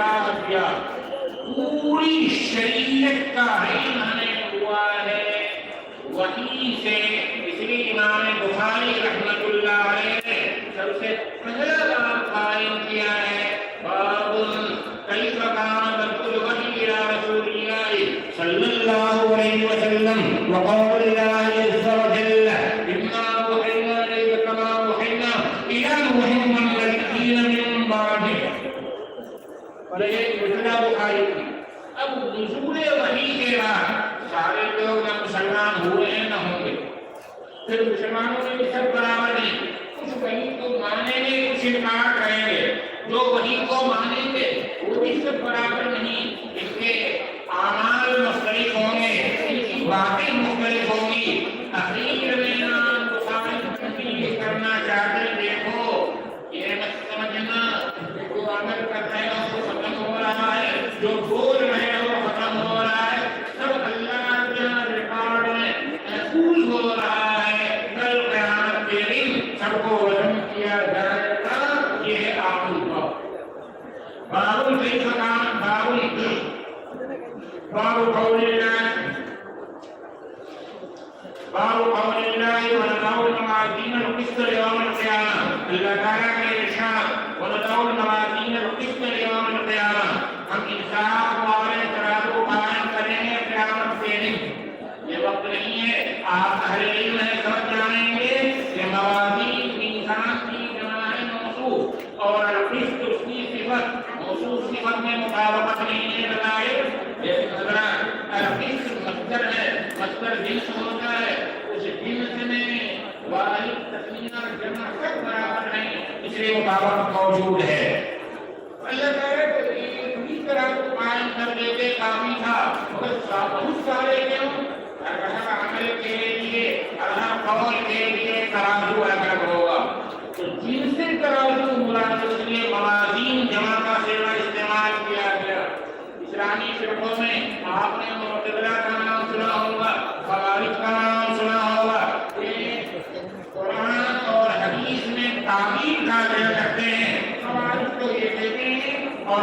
نکاح کیا، پوری شریعت کا علم ہمیں ہوا ہے وہیں سے۔ اس لیے امام بخاری رحمۃ اللہ علیہ سب سے پہلا باب قائم کیا ہے، باب کیف کان بدء الوحی الی رسول اللہ صلی اللہ علیہ وسلم وقول اللہ عز وجل انا اوحینا الیک کما اوحینا الی نوح والنبیین من بعدہ۔ اور یہ مسئلہ بخاری کی۔ اب نزول وحی کے بعد سارے لوگ نہ مسلمان ہوئے ہیں نہ ہوں گے، پھر مسلمانوں میں بھی سب برابر نہیں، کچھ وحی کو مانیں گے کچھ انکار کریں گے، جو وحی کو مانیں گے وہ بھی سب برابر نہیں، اس کے اعمال مختلف ہوں گے، ان کی باتیں مختلف ہوں گی۔ اخیر میں امام بخاری تنبیہ کرنا چاہتے ہیں، دیکھو یہ مت سمجھنا کہ جو عمل کر رہے ہیں وہ ختم ہو رہا ہے، جو بول رہے ہیں وہ ختم ہو رہا ہے، سب اللہ کے ریکارڈ میں محفوظ ہو رہا ہے، کل قیامت کے دن سب کو وزن کیا جائے گا۔ یہ ہے آخری باب کیف کان باب قول اللہ ونضع الموازین القسط لیوم القیامہ۔ اللہ تعالیٰ کے ارشاد ونضع الموازین القسط لیوم القیامہ، ہم انصاف والے ترازو قائم کریں گے قیامت کے دن۔ یہ وقت نہیں ہے، آپ اہل علم ہے سب جانیں گے کہ موازین انسان کی جمع ہے موصوف، اور القسط اس کی صفت، موصوف صفت میں مطابقت نہیں ہے بتائے، لیکن حضرات القسط مصدر ہے، مصدر جنس ہوتا ہے، اس جنس میں واحد تسنیہ جمع سب برابر ہیں، اس لیے مطابقت موجود ہے۔ اللہ تعالیٰ اس طرح کو قائم کر دیتے کافی تھا، مگر بہت سارے کیوں؟ ہر عمل کے لیے ہر قول کے لیے ترازو الگ ہوگا، تو جن سے ترازو مراد اس لیے موازین جمع کا صیغہ استعمال کیا گیا۔ اسلامی فرقوں میں آپ نے معتزلہ کا نام سنا ہوگا، خوارج کا نام سنا ہوگا، یہ قرآن اور حدیث میں تعبیر کا ذکر کرتے ہیں۔ خوارج تو یہ کہتے ہیں اور